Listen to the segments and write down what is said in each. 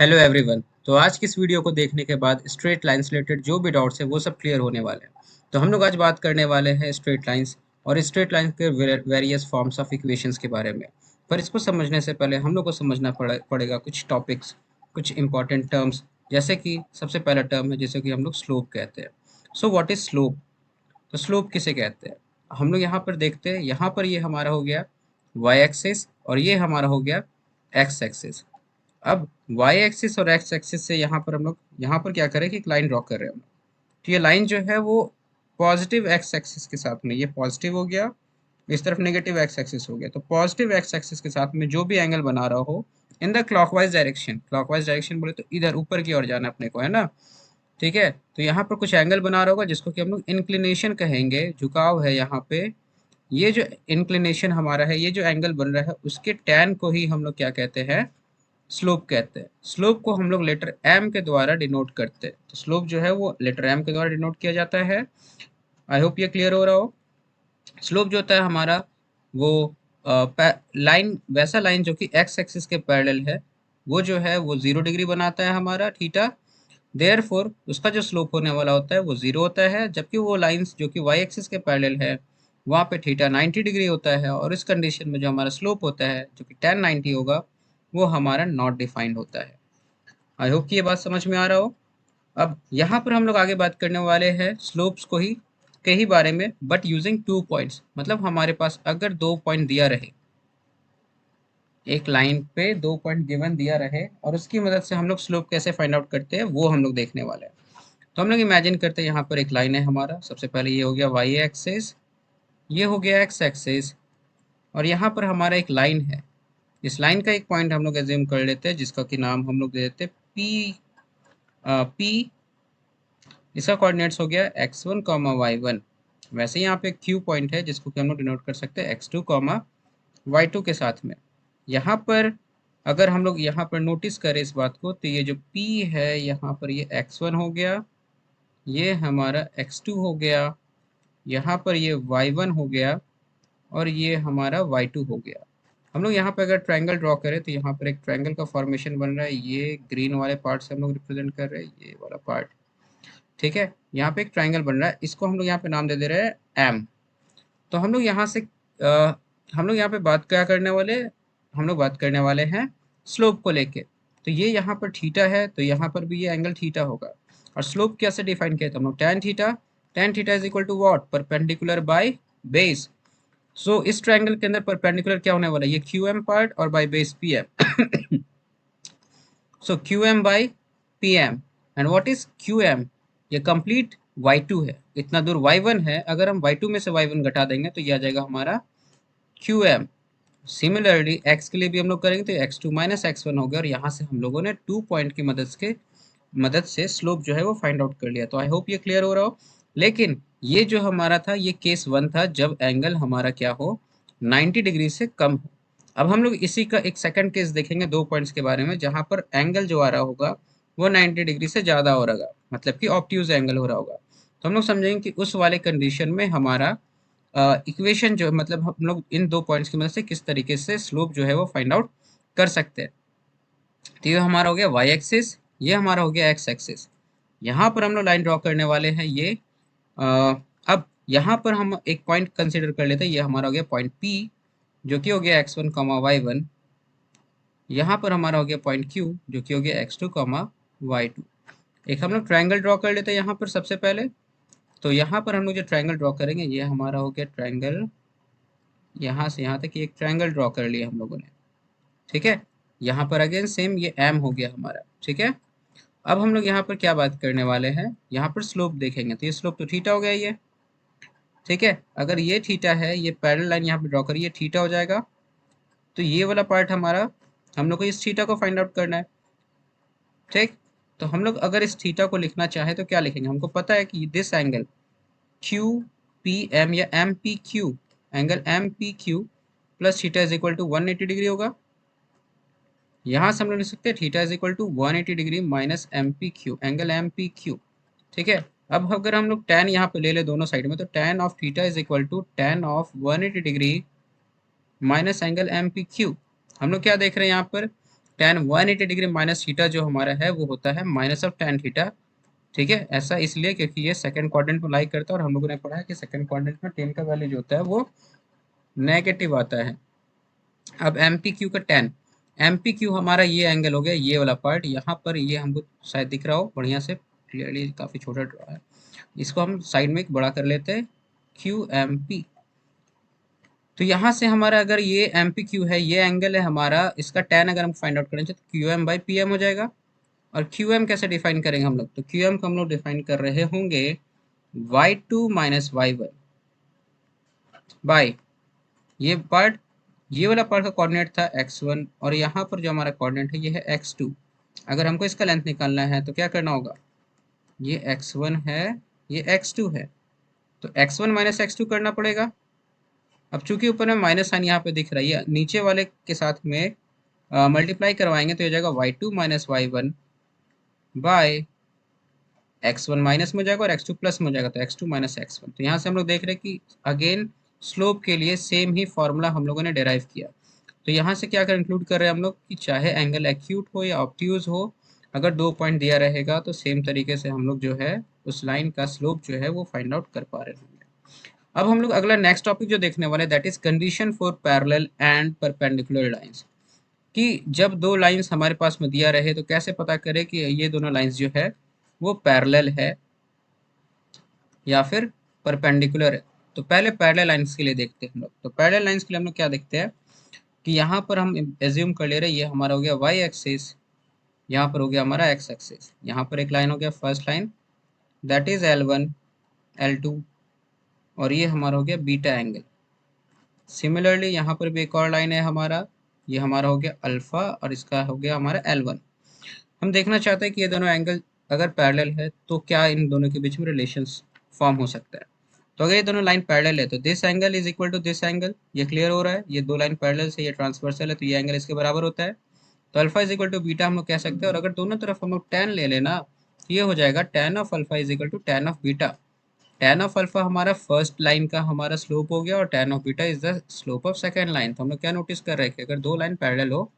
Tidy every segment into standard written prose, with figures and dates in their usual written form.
Hello everyone. तो आज की इस वीडियो को देखने के बाद स्ट्रेट लाइन से रिलेटेड जो भी डाउट्स है वो सब क्लियर होने वाले हैं। तो हम लोग आज बात करने वाले हैं स्ट्रेट लाइंस और स्ट्रेट लाइन के वेरियस फॉर्म्स ऑफ इक्वेशंस के बारे में। पर इसको समझने से पहले हम लोग को समझना पड़ेगा कुछ टॉपिक्स, कुछ इंपॉर्टेंट टर्म्स। जैसे कि सबसे पहला टर्म है जिसे कि हम लोग स्लोप कहते हैं। So what is slope? तो स्लोप किसे कहते हैं? हम लोग यहाँ पर देखते हैं, यहाँ पर ये हमारा हो गया वाई एक्सिस और ये हमारा हो गया एक्स एक्सिस। अब वाई एक्सिस और एक्स एक्सिस से यहाँ पर हम लोग यहाँ पर क्या करें कि एक लाइन ड्रॉ कर रहे हैं हम लोग। तो ये लाइन जो है वो पॉजिटिव एक्स एक्सिस के साथ में, ये पॉजिटिव हो गया, इस तरफ नेगेटिव एक्स एक्सिस हो गया। तो पॉजिटिव एक्स एक्सिस के साथ में जो भी एंगल बना रहा हो इन द क्लॉकवाइज डायरेक्शन बोले तो इधर ऊपर की ओर जाना अपने को है ना। ठीक है, तो यहाँ पर कुछ एंगल बना रहा होगा जिसको कि हम लोग इंक्लिनेशन कहेंगे, झुकाव है यहाँ पे। ये जो इंक्लिनेशन हमारा है, ये जो एंगल बन रहा है उसके टैन को ही हम लोग क्या कहते हैं? स्लोप कहते हैं। स्लोप को हम लोग लेटर एम के द्वारा डिनोट करते हैं। तो स्लोप जो है वो लेटर एम के द्वारा डिनोट किया जाता है। आई होप ये क्लियर हो रहा हो। स्लोप जो होता है हमारा वो लाइन, वैसा लाइन जो कि एक्स एक्सिस के पैरेलल है, वो जो है वो 0 डिग्री बनाता है हमारा थीटा। देयरफॉर उसका जो स्लोप होने वाला होता है वो 0 होता है, जबकि वो लाइंस जो कि वाई एक्सिस के पैरेलल है वहाँ पे थीटा 90 डिग्री होता है। और इस कंडीशन में जो हमारा स्लोप होता है जो कि tan 90 होगा वो हमारा नॉट डिफाइंड होता है। आई होप कि ये बात समझ में आ रहा हो। अब यहाँ पर हम लोग आगे बात करने वाले हैं स्लोप्स को ही के ही बारे में, बट यूजिंग 2 पॉइंट्स। मतलब हमारे पास अगर 2 पॉइंट दिया रहे, एक लाइन पे 2 पॉइंट गिवन दिया रहे और उसकी मदद से हम लोग स्लोप कैसे फाइंड आउट करते हैं वो हम लोग देखने वाले हैं। तो हम लोग इमेजिन करते हैं यहाँ पर एक लाइन है हमारा। सबसे पहले ये हो गया वाई एक्सिस, ये हो गया एक्स एक्सिस, और यहाँ पर हमारा एक लाइन है। इस लाइन का एक पॉइंट हम लोग एज्यूम कर लेते हैं जिसका कि नाम हम लोग दे देते हैं पी। पी इसका कोऑर्डिनेट्स हो गया x1 कॉमा y1। वैसे ही यहाँ पे क्यू पॉइंट है जिसको कि हम लोग डिनोट कर सकते हैं x2 कॉमा y2 के साथ में। यहाँ पर अगर हम लोग यहाँ पर नोटिस करें इस बात को, तो ये जो p है यहाँ पर ये x1 हो गया, ये हमारा x2 हो गया, यहाँ पर ये y1 हो गया, और ये हमारा y2 हो गया। हम लोग यहाँ पे अगर ट्रायंगल ड्रॉ करें तो यहाँ पर एक ट्रायंगल का फॉर्मेशन बन रहा है। ये ग्रीन वाले पार्ट से हम लोग रिप्रेजेंट कर रहे हैं, ये वाला पार्ट। ठीक है, यहाँ पे एक ट्रायंगल बन रहा है, इसको हम लोग यहाँ पे नाम दे दे रहे हैं एम। तो हम लोग यहाँ से हम लोग यहाँ पे बात क्या करने वाले, हम लोग बात करने वाले हैं स्लोप को लेके। तो ये यहाँ पर थीटा है तो यहाँ पर भी ये एंगल थीटा होगा। और स्लोप कैसे डिफाइन किया था हम लोग? tan theta is equal to what? Perpendicular by base. So इस ट्रायंगल के अंदर परपेंडिकुलर क्या होने वाला है? ये क्यू एम पार्ट और by base P M. So Q M by P M. And what is Q M? ये कंप्लीट y2 है, इतना दूर y1 है, अगर हम y2 में से y1 घटा देंगे तो ये आ जाएगा हमारा क्यू एम। सिमिलरली x के लिए भी हम लोग करेंगे तो x2 माइनस x1 हो गया, और यहाँ से हम लोगों ने 2 पॉइंट की मदद से स्लोप जो है वो फाइंड आउट कर लिया। तो आई होप ये क्लियर हो रहा हो। लेकिन ये जो हमारा था ये केस 1 था, जब एंगल हमारा क्या हो? 90 डिग्री से कम हो। अब हम लोग इसी का एक सेकंड केस देखेंगे 2 पॉइंट्स के बारे में, जहां पर एंगल जो आ रहा होगा वो 90 डिग्री से ज़्यादा हो रहा, मतलब कि ऑब्ट्यूज एंगल हो रहा होगा। तो हम लोग समझेंगे कि उस वाले कंडीशन में हमारा इक्वेशन जो है, मतलब हम लोग इन 2 पॉइंट्स की मदद से किस तरीके से स्लोप जो है वो फाइंड आउट कर सकते हैं। तो ये हमारा हो गया वाई एक्सिस, ये हमारा हो गया एक्स एक्सिस। यहाँ पर हम लोग लाइन ड्रॉ करने वाले हैं ये। अब यहाँ पर हम एक पॉइंट कंसिडर कर लेते हैं, ये हमारा हो गया पॉइंट पी, जो कि हो गया x1 कॉमा y1। यहाँ पर हमारा हो गया पॉइंट Q, जो कि हो गया x2 कॉमा y2। एक हम लोग ट्रायंगल ड्रॉ कर लेते हैं यहाँ पर सबसे पहले। तो यहाँ पर हम लोग जो ट्रायंगल ड्रॉ करेंगे ये हमारा हो गया ट्रायंगल, यहाँ से यहाँ तक एक ट्रायंगल ड्रॉ कर लिया हम लोगों ने। ठीक है, यहाँ पर अगेन सेम ये m हो गया हमारा। ठीक है, अब हम लोग यहाँ पर क्या बात करने वाले हैं? यहाँ पर स्लोप देखेंगे तो ये स्लोप तो थीटा हो गया ये। ठीक है, अगर ये थीटा है, ये पैरेलल लाइन यहाँ पे ड्रॉ करिए, थीटा हो जाएगा। तो ये वाला पार्ट हमारा, हम लोग को इस थीटा को फाइंड आउट करना है। ठीक, तो हम लोग अगर इस थीटा को लिखना चाहे तो क्या लिखेंगे? हमको पता है कि this angle Q P M या M P Q, angle M P Q plus theta is equal to 180 degree होगा। यहाँ से हम लोग लिख सकते हैं theta is equal to 180 degree minus M P Q, angle M P Q. ठीक है, अब अगर हम लोग tan यहाँ पे ले ले दोनों साइड में, तो tan of theta is equal to tan of 180 degree minus angle M P Q. हम लोग क्या देख रहे हैं यहाँ पर? tan 180 डिग्री माइनस थीटा जो हमारा है वो होता है माइनस ऑफ tan थीटा। ठीक है, ऐसा इसलिए क्योंकि ये सेकंड क्वाड्रेंट में लाई करता है और हम लोगों ने पढ़ा है कि सेकंड क्वाड्रेंट में tan का वैल्यू जो होता है वो नेगेटिव आता है। अब एम पी क्यू का tan, एम पी क्यू हमारा ये एंगल हो गया, ये वाला पार्ट यहाँ पर, ये हमको शायद दिख रहा हो बढ़िया से क्लियरली, काफ़ी छोटा ड्रॉ है, इसको हम साइड में बड़ा कर लेते हैं, क्यू एम पी। तो यहाँ से हमारा अगर ये एम पी क्यू है, ये एंगल है हमारा, इसका tan अगर हम फाइंड आउट करें तो Q M by P M हो जाएगा। और क्यू एम कैसे डिफाइन करेंगे हम लोग, तो क्यू एम को हम लोग डिफाइन कर रहे होंगे y2 minus Y one by, ये पार्ट, ये वाला पार्ट का कोऑर्डिनेट था x1 और यहाँ पर जो हमारा कोऑर्डिनेट है ये है x2। अगर हमको इसका लेंथ निकालना है तो क्या करना होगा, ये x1 है, ये x2 है, तो x1 माइनस x2 करना पड़ेगा। अब चूंकि ऊपर में माइनस साइन यहाँ पे दिख रही है, नीचे वाले के साथ में मल्टीप्लाई करवाएंगे तो हो जाएगा y2 minus Y one by x1 minus में हो जाएगा और x2 प्लस में हो जाएगा, तो x2 माइनस x1। तो यहाँ से हम लोग देख रहे हैं कि अगेन स्लोप के लिए सेम ही फॉर्मूला हम लोगों ने डिराइव किया। तो यहाँ से क्या कंक्लूड कर रहे हैं हम लोग कि चाहे एंगल एक्यूट हो या ऑब्ट्यूज हो, अगर 2 पॉइंट दिया रहेगा तो सेम तरीके से हम लोग जो है उस लाइन का स्लोप जो है वो फाइंड आउट कर पा रहे होंगे। अब हम लोग अगला नेक्स्ट टॉपिक जो देखने वाले, that is condition for parallel and perpendicular lines, कि जब दो लाइंस हमारे पास में दिया रहे तो कैसे पता करें कि ये दोनों लाइंस जो है वो पैरेलल है या फिर परपेंडिकुलर है। तो पहले पैरेलल लाइंस के लिए देखते हैं हम लोग। तो पैरेलल लाइंस के लिए हम लोग क्या देखते हैं कि यहाँ पर हम एज्यूम कर ले रहे हैं, ये हमारा हो गया वाई एक्सिस, यहाँ पर हो गया हमारा एक्स एक्सिस, यहाँ पर एक लाइन हो गया first line that is L1 L2 और ये हमारा हो गया बीटा एंगल। सिमिलरली यहाँ पर भी एक और लाइन है हमारा, ये हमारा हो गया अल्फा और इसका हो गया हमारा L1। हम देखना चाहते हैं कि ये दोनों एंगल अगर पैरेलल है तो क्या इन दोनों के बीच में रिलेशंस फॉर्म हो सकता है। तो अगर ये दोनों लाइन पैरेलल है तो this angle is equal to this angle, ये क्लियर हो रहा है, ये दो लाइन पैरेलल से ये ट्रांसवर्सल है तो ये एंगल इसके बराबर होता है। तो alpha is equal to beta हम लोग कह सकते हैं, और अगर दोनों तरफ हम लोग tan ले लेना तो ये हो जाएगा tan of alpha is equal to tan of beta. tan of alpha हमारा फर्स्ट लाइन का हमारा स्लोप हो गया और tan of beta is the slope of second line. तो हम लोग क्या नोटिस कर रहे हैं कि अगर दो लाइन पैरेलल हो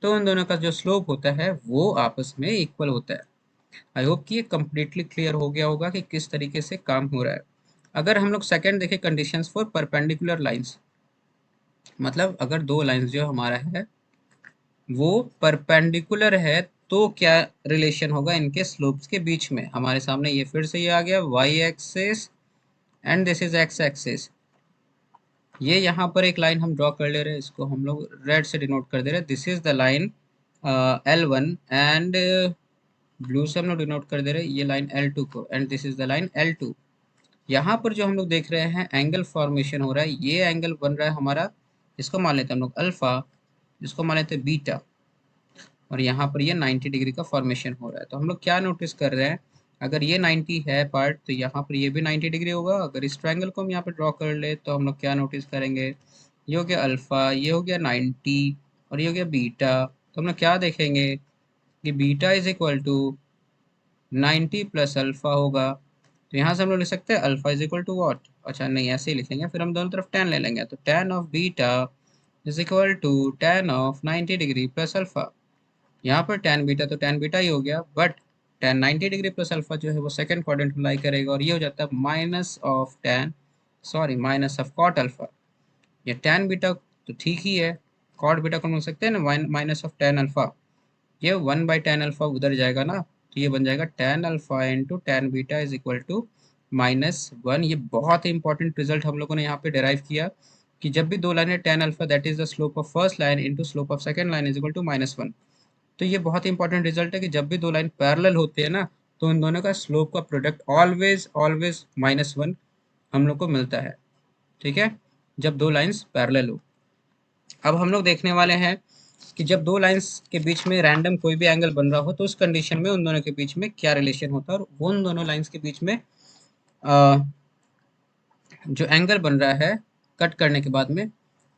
तो उन दोनों का जो स्लोप होता है वो आपस में इक्वल होता है। आई होप कि ये कम्प्लीटली क्लियर हो गया होगा कि किस तरीके से काम हो रहा है। अगर हम लोग सेकंड देखें, कंडीशंस फॉर परपेंडिकुलर लाइंस, मतलब अगर दो लाइंस जो हमारा है वो परपेंडिकुलर है तो क्या रिलेशन होगा इनके स्लोप्स के बीच में। हमारे सामने ये फिर से ये आ गया Y axis and this is X axis, ये यहाँ पर एक लाइन हम ड्रॉ कर ले रहे हैं, इसको हम लोग रेड से डिनोट कर दे रहे हैं, this is the line L1 and blue से हम लोग डिनोट कर दे रहे हैं ये लाइन L2 को, and this is the line L2। यहाँ पर जो हम लोग देख रहे हैं एंगल फॉर्मेशन हो रहा है, ये एंगल बन रहा है हमारा, इसको मान लेते हैं हम लोग अल्फा, इसको मान लेते हैं बीटा, और यहाँ पर ये 90 डिग्री का फॉर्मेशन हो रहा है। तो हम लोग क्या नोटिस कर रहे हैं, अगर ये 90 है पार्ट तो यहाँ पर ये भी 90 डिग्री होगा। अगर इस ट्रायंगल को हम यहाँ पे ड्रॉ कर ले तो हम लोग क्या नोटिस करेंगे, ये हो गया अल्फा, ये हो गया 90 और ये हो गया बीटा। तो हम लोग क्या देखेंगे कि beta is equal to 90 plus alpha होगा। तो यहाँ से हम लोग लिख सकते हैं alpha is equal to what, अच्छा नहीं ऐसे ही लिखेंगे, फिर हम दोनों तरफ tan ले लेंगे, तो tan of beta is equal to tan of 90 degree plus alpha. यहाँ पर tan बीटा तो tan बीटा ही हो गया, but tan 90 degree plus alpha जो है वो सेकंड क्वाड्रेंट में लाई करेगा और ये हो जाता है minus of tan, sorry minus of cot alpha. ये tan बीटा तो ठीक ही है, कॉट बीटा को बोल सकते हैं ना माइनस ऑफ tan अल्फा, ये 1/tan अल्फा उधर जाएगा ना, तो ये बन जाएगा tan alpha into tan beta is equal to -1। ये बहुत ही इंपॉर्टेंट रिजल्ट हम लोगों ने यहाँ पे डिराइव किया कि जब भी दो लाइनें tan alpha that is the slope of first line into slope of second line is equal to -1। तो ये बहुत ही इंपॉर्टेंट रिजल्ट है कि जब भी दो लाइन पैरेलल होते हैं ना तो उन दोनों का स्लोप का प्रोडक्ट ऑलवेज ऑलवेज -1 हम लोग को मिलता है। ठीक है, जब दो लाइंस पैरेलल हो। अब हम लोग देखने वाले हैं कि जब दो लाइंस के बीच में रैंडम कोई भी एंगल बन रहा हो तो उस कंडीशन में उन दोनों के बीच में क्या रिलेशन होता है, और वो उन दोनों लाइंस के बीच में जो एंगल बन रहा है कट करने के बाद में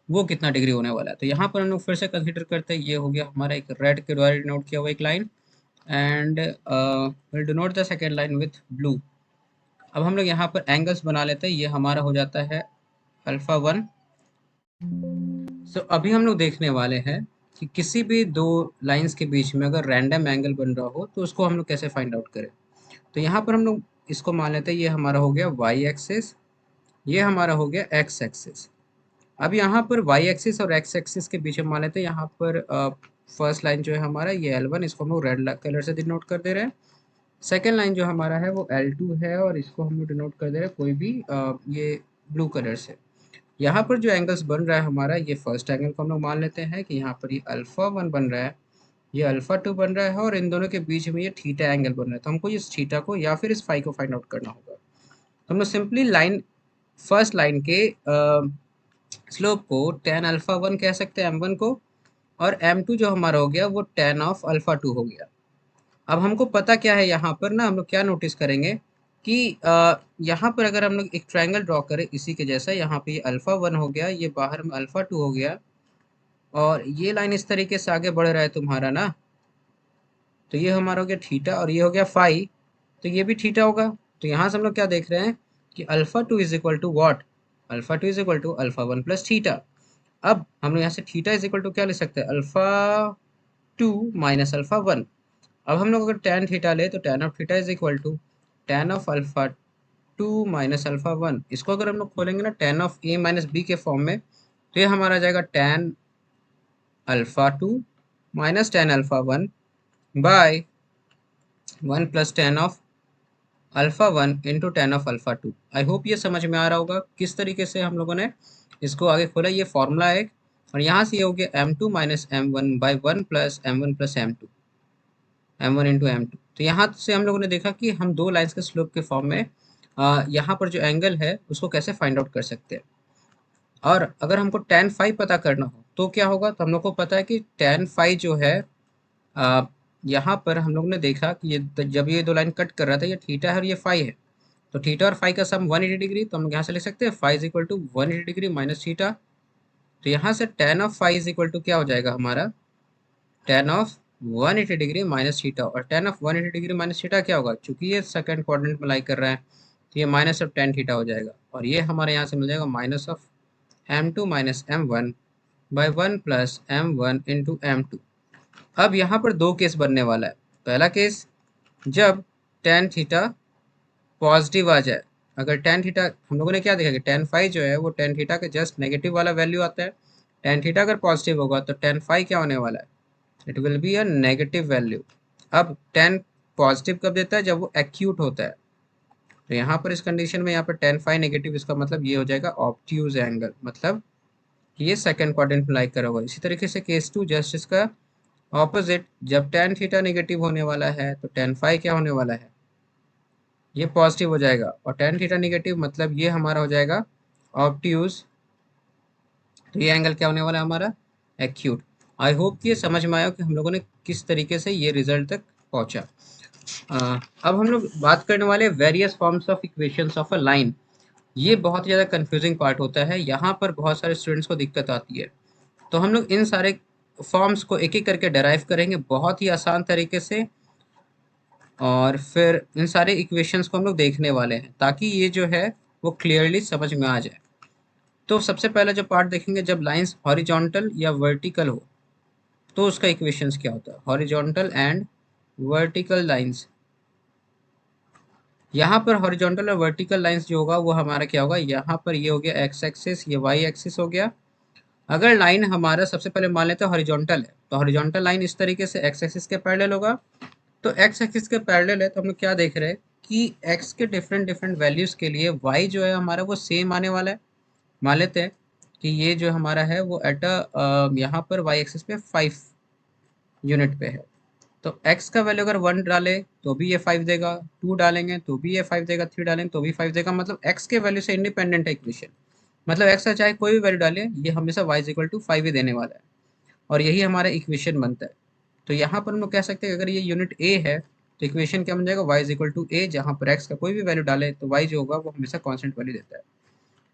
वो कितना डिग्री होने वाला है। तो यहाँ पर हम लोग फिर से कंसीडर करते हैं, ये हो गया हमारा एक रेड के द्वारा डिनोट किया हुआ एक line and will denote the second line with blue. अब हम लोग यहाँ पर एंगल्स बना लेते हैं, ये हमारा हो जाता है अल्फा 1। सो अभी हम लोग देखने वाले हैं कि किसी भी दो लाइंस के बीच में अगर रैंडम एंगल बन रहा हो तो उसको हम लोग कैसे फाइंड आउट करें। तो यहाँ पर हम लोग इसको मान लेते हैं ये हमारा हो गया वाई एक्सिस, ये हमारा हो गया एक्स एक्सिस। अब यहाँ पर वाई एक्सिस और एक्स एक्सिस के बीच में मान लेते हैं यहाँ पर फर्स्ट लाइन जो है हमारा ये L1, इसको हम लोग रेड कलर से डिनोट कर दे रहे हैं। सेकेंड लाइन जो हमारा है वो L2 है और इसको हम लोग डिनोट कर दे रहे हैं कोई भी ये ब्लू कलर से। यहाँ पर जो एंगल्स बन रहा है हमारा, ये फर्स्ट एंगल को हम लोग मान लेते हैं कि यहाँ पर ये अल्फा 1 बन रहा है, ये अल्फा 2 बन रहा है और इन दोनों के बीच में ये थीटा एंगल बन रहा है। तो हमको इस थीटा को या फिर इस फाई को फाइंड आउट करना होगा। तो हम लोग सिंपली लाइन फर्स्ट लाइन के स्लोप को tan अल्फा 1 कह सकते हैं M1 को, और M2 जो हमारा हो गया वो tan ऑफ अल्फा 2 हो गया। अब हमको पता क्या है, यहाँ पर ना हम लोग क्या नोटिस करेंगे कि यहाँ पर अगर हम लोग एक ट्रायंगल ड्रॉ करें इसी के जैसा, यहाँ पे ये अल्फा 1 हो गया, ये बाहर में अल्फा 2 हो गया और ये लाइन इस तरीके से आगे बढ़ रहा है तुम्हारा ना, तो ये हमारा हो गया थीटा और ये हो गया फाई, तो ये भी थीटा होगा। तो यहाँ से हम लोग क्या देख रहे हैं कि alpha 2 is equal to what, alpha 2 is equal to alpha 1 plus theta. अब हम लोग यहाँ से थीटा इज इक्वल टू क्या लिख सकते हैं, अल्फा 2 माइनस अल्फा 1। अब हम लोग अगर tan थीटा ले तो tan of theta is equal to tan of alpha 2 minus alpha 1। इसको अगर हम लोग खोलेंगे ना tan of a minus B के फॉर्म में, तो ये हमारा आ जाएगा tan alpha 2 minus tan alpha 1 by 1 plus tan of alpha 1 into tan of alpha 2। I hope ये समझ में आ रहा होगा किस तरीके से हम लोगों ने इसको आगे खोला। ये फॉर्मूला है एक, और यहाँ से ये हो गया M2 minus M1 by 1 plus M1 into M2। तो यहाँ से हम लोगों ने देखा कि हम दो लाइंस के स्लोप के फॉर्म में यहाँ पर जो एंगल है उसको कैसे फाइंड आउट कर सकते हैं। और अगर हमको tan फाई पता करना हो तो क्या होगा, तो हम लोग को पता है कि tan फाई जो है यहाँ पर हम लोग ने देखा कि ये जब ये दो लाइन कट कर रहा था, ये थीटा है और ये फाई है, तो थीटा और फाई का सम 180 डिग्री। तो हम यहाँ से लिख सकते हैं phi is equal to 180 degree minus theta. तो यहाँ से tan of phi is equal to क्या हो जाएगा हमारा, tan of 180 degree minus theta. और tan of 180 degree minus theta क्या होगा, चूंकि ये सेकंड क्वाड्रेंट में लाई कर रहा है तो ये माइनस ऑफ tan थीटा हो जाएगा, और ये हमारे यहाँ से मिल जाएगा minus of M2 minus M1 by 1 plus M1 into M2। अब यहाँ पर दो केस बनने वाला है। पहला केस, जब tan थीटा पॉजिटिव आ जाए। अगर tan थीटा, हम लोगों ने क्या देखा कि tan फाई जो है वो tan थीटा के जस्ट नेगेटिव वाला वैल्यू आता है। tan थीटा अगर पॉजिटिव होगा तो tan फाई क्या होने वाला है, it will be a negative value. अब tan पॉजिटिव कब देता है, जब वो एक्यूट होता है। तो यहाँ पर इस कंडीशन में यहाँ पर tan फाई नेगेटिव, इसका मतलब ये हो जाएगा ऑब्ट्यूज एंगल, मतलब ये सेकंड क्वाड्रेंट में लाई करा हुआ है। इसी तरीके से केस 2 जस्ट इसका ऑपोजिट, जब tan थीटा नेगेटिव होने वाला है तो tan फाई क्या होने वाला है, ये पॉजिटिव हो जाएगा, और tan थीटा नेगेटिव मतलब ये हमारा हो जाएगा ऑब्ट्यूज। तो ये एंगल क्या होने वाला है हमारा, एक्यूट। आई होप कि ये समझ में आया कि हम लोगों ने किस तरीके से ये रिजल्ट तक पहुंचा। अब हम लोग बात करने वाले various forms of equations of a line. ये बहुत ज़्यादा कंफ्यूजिंग पार्ट होता है, यहाँ पर बहुत सारे स्टूडेंट्स को दिक्कत आती है। तो हम लोग इन सारे फॉर्म्स को एक एक करके डेराइव करेंगे बहुत ही आसान तरीके से, और फिर इन सारे इक्वेशंस को हम लोग देखने वाले हैं ताकि ये जो है वो क्लियरली समझ में आ जाए। तो सबसे पहला जो पार्ट देखेंगे, जब लाइंस हॉरिजॉन्टल या वर्टिकल हो तो उसका इक्वेशंस क्या होता है, हॉरिजॉन्टल एंड वर्टिकल लाइंस। यहाँ पर हॉरिजॉन्टल और वर्टिकल लाइंस जो होगा वो हमारा क्या होगा, यहाँ पर ये हो गया एक्स एक्सिस, ये वाई एक्सिस हो गया। अगर लाइन हमारा सबसे पहले मान लेते हैं हॉरिजॉन्टल है, तो हॉरिजॉन्टल लाइन इस तरीके से एक्स एक्सिस के पैरेलल होगा। तो एक्स एक्सिस के पैरेलल है तो हम लोग क्या देख रहे हैं कि एक्स के डिफरेंट डिफरेंट वैल्यूज के लिए वाई जो है हमारा वो सेम आने वाला है। मान लेते हैं कि ये जो हमारा है वो एट यहाँ पर वाई एक्सिस पे 5 यूनिट पे है। तो x का वैल्यू अगर 1 डालें तो भी ये 5 देगा, 2 डालेंगे तो भी ये 5 देगा, 3 डालेंगे तो भी 5 देगा। मतलब x के वैल्यू से इंडिपेंडेंट है इक्वेशन। मतलब x का चाहे कोई भी वैल्यू डालें, ये हमेशा y इज इक्वल टू 5 ही देने वाला है, और यही हमारा इक्वेशन बनता है। तो यहाँ पर हम लोग कह सकते हैं अगर ये यूनिट a है तो इक्वेशन क्या बन जाएगा, y is equal to a, जहाँ पर x का कोई भी वैल्यू डाले तो y जो होगा वो हमेशा कॉन्स्टेंट वैल्यू देता है।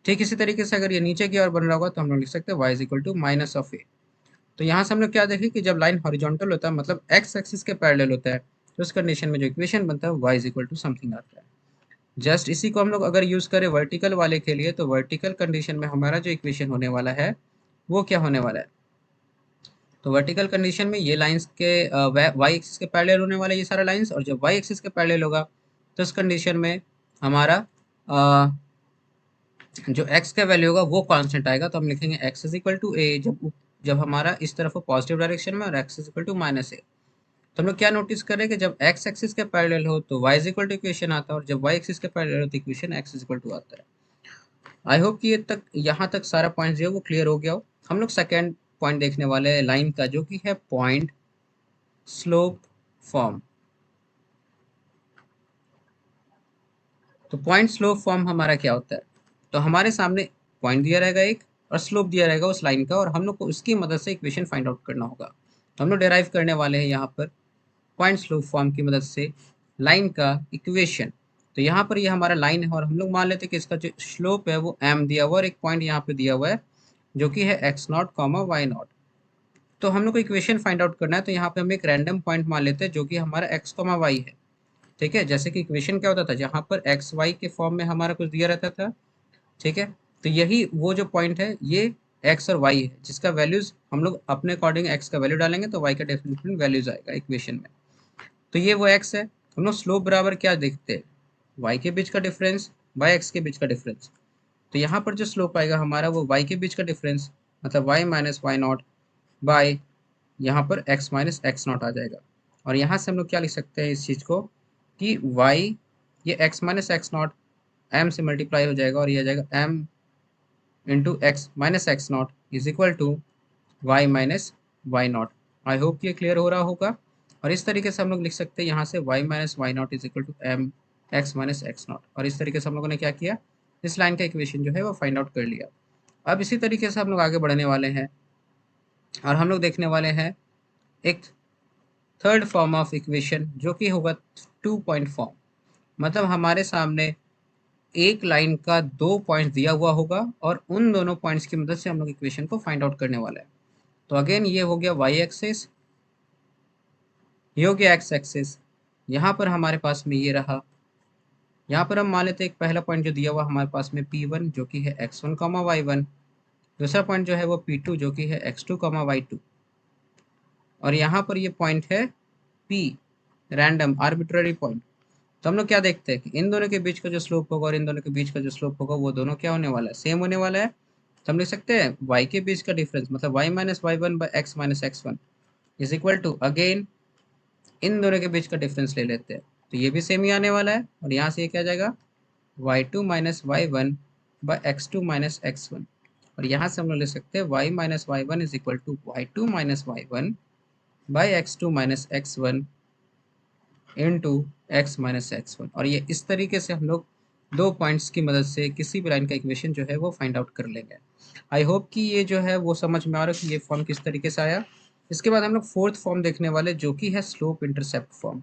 ठीक इसी तरीके से अगर ये नीचे की ओर बन रहा होगा तो हम लोग लिख सकते हैं y is equal to minus of a। तो यहाँ से हम लोग क्या देखें कि जब लाइन हॉरिजॉन्टल होता है मतलब एक्स एक्सिस के पैरेलल होता है, तो उस कंडीशन में जो इक्वेशन बनता है y is equal to something आता है। जस्ट इसी को हम लोग अगर यूज़ करें वर्टिकल वाले के लिए, तो वर्टिकल कंडीशन में हमारा जो इक्वेशन होने वाला है वो क्या होने वाला है, तो वर्टिकल कंडीशन में ये लाइंस के वाई एक्सिस के पैरेलल होने वाले ये सारा लाइंस, और जब वाई एक्सिस के पैरेलल होगा तो इस कंडीशन में हमारा जो x का वैल्यू होगा वो कांस्टेंट आएगा। तो हम लिखेंगे x इज इक्वल टू ए, जब हमारा इस तरफ हो पॉजिटिव डायरेक्शन में, और x is equal to minus A. तो हम लोग क्या नोटिस कर रहे हैं कि जब x एक्सिस के पैरेलल हो तो y is equal to equation आता है, और जब y एक्सिस के पैरेलल हो तो equation x is equal to आता है। आई होप कि ये तक यहाँ तक सारा पॉइंट जो है वो क्लियर हो गया हो। हम लोग सेकेंड पॉइंट देखने वाले हैं लाइन का, जो कि है पॉइंट स्लोप फॉर्म। तो पॉइंट स्लोप फॉर्म हमारा क्या होता है? तो हमारे सामने पॉइंट दिया रहेगा एक, और स्लोप दिया रहेगा उस लाइन का, और हम लोग को उसकी मदद से इक्वेशन फाइंड आउट करना होगा। तो हम लोग डेराइव करने वाले हैं यहाँ पर पॉइंट स्लोप फॉर्म की मदद से लाइन का इक्वेशन। तो यहाँ पर ये हमारा लाइन है, और हम लोग मान लेते हैं कि इसका जो स्लोप है वो m दिया हुआ, और एक पॉइंट यहाँ पे दिया हुआ है जो कि है x not comma y not. तो हम लोग को इक्वेशन फाइंड आउट करना है, तो यहाँ पे हम एक रैंडम पॉइंट मान लेते हैं जो कि हमारा x कॉमा वाई है। ठीक है, जैसे कि इक्वेशन क्या होता था, जहाँ पर एक्स वाई के फॉर्म में हमारा कुछ दिया रहता था। ठीक है, तो यही वो जो पॉइंट है ये एक्स और वाई है, जिसका वैल्यूज हम लोग अपने अकॉर्डिंग एक्स का वैल्यू डालेंगे तो वाई का डिफरेंट वैल्यूज आएगा इक्वेशन में। तो ये वो एक्स है। हम लोग स्लोप बराबर क्या देखते हैं, वाई के बीच का डिफरेंस बाय एक्स के बीच का डिफरेंस। तो यहाँ पर जो स्लोप आएगा हमारा वो वाई के बीच का डिफरेंस, मतलब y minus y not by यहाँ पर x माइनस एक्स नॉट आ जाएगा। और यहाँ से हम लोग क्या लिख सकते हैं इस चीज़ को कि y, ये x minus x not m से मल्टीप्लाई हो जाएगा, और ये आ जाएगा m into x minus x not is equal to y minus y not. I hope ये क्लियर हो रहा होगा। और इस तरीके से हम लोग लिख सकते हैं यहाँ से y minus y not is equal to m x minus x not. और इस तरीके से हम लोगों ने क्या किया, इस लाइन का इक्वेशन जो है वो फाइंड आउट कर लिया। अब इसी तरीके से हम लोग आगे बढ़ने वाले हैं, और हम लोग देखने वाले हैं एक थर्ड फॉर्म ऑफ इक्वेशन जो कि होगा 2 पॉइंट फॉर्म। मतलब हमारे सामने एक लाइन का 2 पॉइंट दिया हुआ होगा, और उन दोनों पॉइंट्स की मदद से हम लोग इक्वेशन को फाइंड आउट करने वाले हैं। तो अगेन ये हो गया वाई एक्सिस, ये हो गया एक्स एक्सिस। यहाँ पर हमारे पास में ये रहा। यहाँ पर हम मान लेते हैं एक पहला पॉइंट जो दिया हुआ हमारे पास में P1 जो कि है x1 कॉमा y1। दूसरा पॉइंट जो है वो P2 जो कि है x2 कॉमा y2। और यहाँ पर ये पॉइंट है P, रैंडम आर्बिट्ररी पॉइंट। तो हम लोग क्या देखते हैं कि इन दोनों के बीच का जो स्लोप होगा और इन दोनों के बीच का जो स्लोप होगा वो दोनों क्या होने वाला है, सेम होने वाला है। तो हम लिख सकते हैं y के बीच का डिफरेंस, मतलब y minus Y one by x minus x one is equal to, again इन दोनों के बीच का डिफरेंस ले लेते हैं तो ये भी सेम ही आने वाला है। और यहाँ से ये क्या आ जाएगा y2 minus Y one by x2 minus x one. और यहाँ से हम लोग ले सकते हैं y minus Y one is equal to y2 minus Y one by x2 minus x one into x minus x one. और ये इस तरीके से हम लोग 2 पॉइंट्स की मदद से किसी भी लाइन का इक्वेशन जो है वो फाइंड आउट कर लेंगे। आई होप कि ये जो है वो समझ में आ रहा है कि ये फॉर्म किस तरीके से आया। इसके बाद हम लोग फोर्थ फॉर्म देखने वाले जो कि है slope intercept form.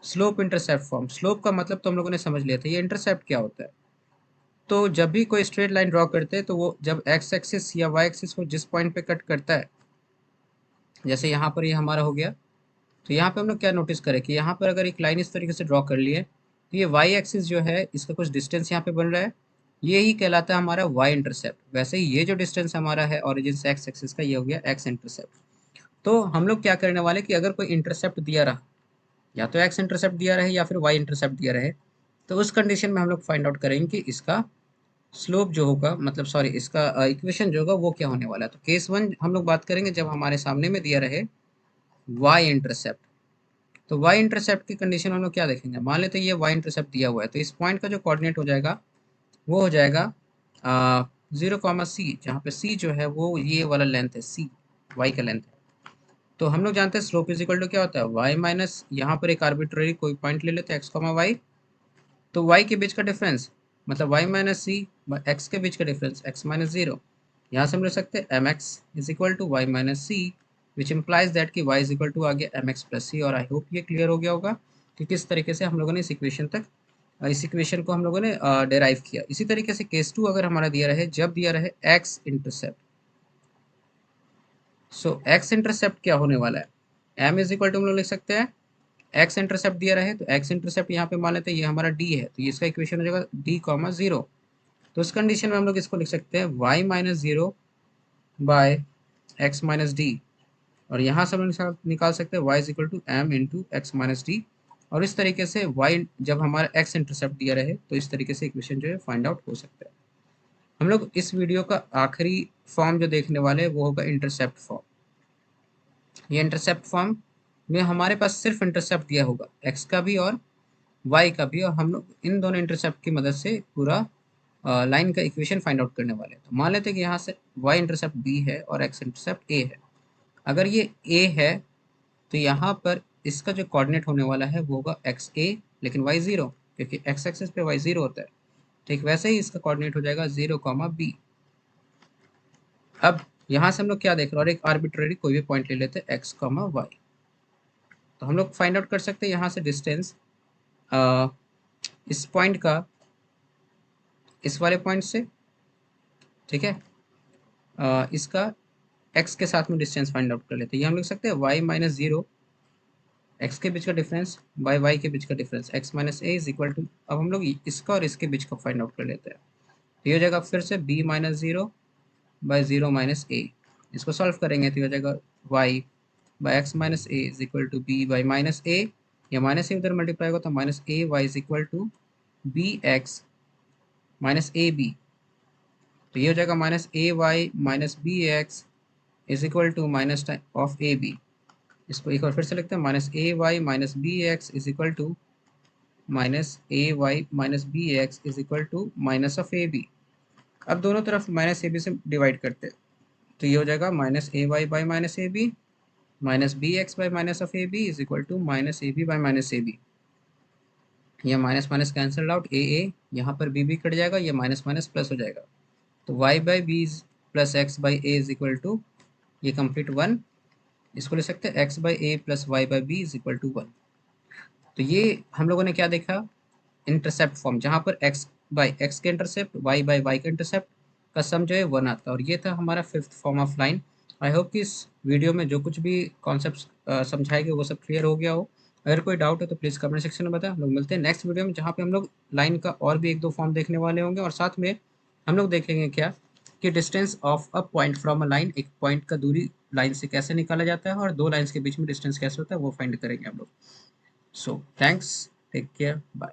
Slope intercept form, slope का मतलब तो हम लोगों ने समझ लिया था, ये इंटरसेप्ट क्या होता है। तो जब भी कोई स्ट्रेट लाइन ड्रॉ करते हैं तो वो जब एक्स एक्सिस या वाई एक्सिस को जिस पॉइंट पे कट करता है, जैसे यहाँ पर ये हमारा हो गया, तो यहाँ पे हम लोग क्या नोटिस करें कि यहाँ पर अगर एक लाइन इस तरीके से ड्रॉ कर लिए तो ये वाई एक्सिस जो है इसका कुछ डिस्टेंस यहाँ पे बन रहा है, ये ही कहलाता है हमारा वाई इंटरसेप्ट। वैसे ही ये जो डिस्टेंस हमारा है ओरिजिन से एक्स एक्सिस का, ये हो गया एक्स इंटरसेप्ट। तो हम लोग क्या करने वाले कि अगर कोई इंटरसेप्ट दिया रहा, या तो एक्स इंटरसेप्ट दिया रहे या फिर वाई इंटरसेप्ट दिया रहे, तो उस कंडीशन में हम लोग फाइंड आउट करेंगे कि इसका स्लोप जो होगा, मतलब सॉरी इसका इक्वेशन जो होगा वो क्या होने वाला है। तो केस वन हम लोग बात करेंगे जब हमारे सामने में दिया रहे वाई इंटरसेप्ट। तो वाई इंटरसेप्ट की कंडीशन हम लोग क्या देखेंगे, मान लेते हैं ये वाई इंटरसेप्ट दिया हुआ है, तो इस पॉइंट का जो कोऑर्डिनेट हो जाएगा वो हो जाएगा 0, C, जहाँ पे C जो है वो ये वाला लेंथ है, C वाई का लेंथ है। तो हम लोग जानते हैं स्लोप इज इक्वल टू क्या होता है, वाई माइनस यहाँ पर एक आर्बिट्ररी कोई पॉइंट ले लेते हैं एक्स कॉमा वाई, तो वाई के बीच का डिफरेंस मतलब वाई माइनस सी, एक्स के बीच का डिफरेंस एक्स माइनस जीरो। यहाँ से हम ले सकते हैं m x is equal to y minus c, which implies that कि वाई इज इक्वल टू आ गया एम एक्स प्लस सी। और आई होप ये क्लियर हो गया होगा कि किस तरीके से हम लोगों ने इस इक्वेशन तक, इस इक्वेशन को हम लोगों ने डेराइव किया। इसी तरीके से केस टू अगर हमारा दिया रहे, जब दिया रहे एक्स इंटरसेप्ट, सो एक्स इंटरसेप्ट क्या होने वाला है, एम इज इक्वल टू हम लोग लिख सकते हैं एक्स इंटरसेप्ट दिया रहे, तो एक्स इंटरसेप्ट यहाँ पे मान लेते हैं ये हमारा डी है, तो ये इसका इक्वेशन हो जाएगा डी कॉमा जीरो। तो उस कंडीशन में हम लोग इसको लिख सकते हैं y minus zero by x minus d और यहाँ से हम निकाल सकते हैं y is equal to m into x minus d. और इस तरीके से y जब हमारा x इंटरसेप्ट दिया रहे तो इस तरीके से इक्वेशन जो है फाइंड आउट हो सकता है। हम लोग इस वीडियो का आखिरी फॉर्म जो देखने वाले हैं वो होगा इंटरसेप्ट फॉर्म। ये इंटरसेप्ट फॉर्म में हमारे पास सिर्फ इंटरसेप्ट दिया होगा x का भी और y का भी, और हम लोग इन दोनों इंटरसेप्ट की मदद से पूरा लाइन का इक्वेशन फाइंड आउट करने वाले हैं। तो मान लेते हैं कि यहाँ से y इंटरसेप्ट b है और x इंटरसेप्ट a है। अगर ये a है तो यहाँ पर इसका जो कोऑर्डिनेट होने वाला है वो होगा एक्स ए, लेकिन वाई जीरो, क्योंकि एक्स एक्सिस पे वाई जीरो होता है। ठीक वैसे ही इसका कोऑर्डिनेट हो जाएगा 0, बी। अब यहाँ से हम लोग क्या देख रहे हैं, और एक आर्बिट्ररी कोई भी पॉइंट ले लेते हैं एक्स, वाई। तो हम लोग फाइंड आउट कर सकते हैं यहाँ से डिस्टेंस इस पॉइंट का इस वाले पॉइंट से, ठीक है। इसका एक्स के साथ में डिस्टेंस फाइंड आउट कर लेते हैं। ये हम लिख सकते हैं वाई माइनस जीरो, एक्स के बीच का डिफरेंस बाय वाई के बीच का difference x minus A is equal to, अब हम लोग इसका और इसके बीच का फाइंड आउट कर लेते हैं। तो ये हो जाएगा फिर से B minus zero by zero minus A. इसको सॉल्व करेंगे तो ये हो जाएगा Y by x minus A is equal to B by minus A, या माइनस ए उधर मल्टीप्लाई होगा तो minus A Y is equal to B X minus A B. तो ये हो जाएगा minus A Y minus B x is equal to minus of A B. इसको एक बार फिर से लिखते हैं, minus A Y minus B x is equal to minus A Y minus B x is equal to minus of A b. अब दोनों तरफ माइनस ए बी से डिवाइड करते हैं तो ये हो जाएगा minus A y by minus A b minus B x by minus of A b is equal to minus A b by minus A b. यह minus minus cancel out, a यहाँ पर B cut जाएगा, ये minus minus plus हो जाएगा। तो y by b plus x by a is equal to, ये complete 1। इसको ले सकते हैं x by a plus y by b is equal to 1। तो ये हम लोगों ने क्या देखा, इंटरसेप्ट फॉर्म, जहाँ पर x बाई एक्स के इंटरसेप्ट, y बाई वाई के इंटरसेप्ट का सम जो है 1 आता है। और ये था हमारा fifth form of line. I hope कि इस वीडियो में जो कुछ भी कॉन्सेप्ट समझाए गए वो सब क्लियर हो गया हो। अगर कोई डाउट है तो प्लीज़ कमेंट सेक्शन में बताएं। हम लोग मिलते हैं नेक्स्ट वीडियो में, जहाँ पे हम लोग लाइन का और भी 1-2 फॉर्म देखने वाले होंगे, और साथ में हम लोग देखेंगे क्या कि distance of a point from a line, एक पॉइंट का दूरी लाइन से कैसे निकाला जाता है, और दो लाइन्स के बीच में डिस्टेंस कैसे होता है वो फाइंड करेंगे हम लोग। So thanks, take care, bye.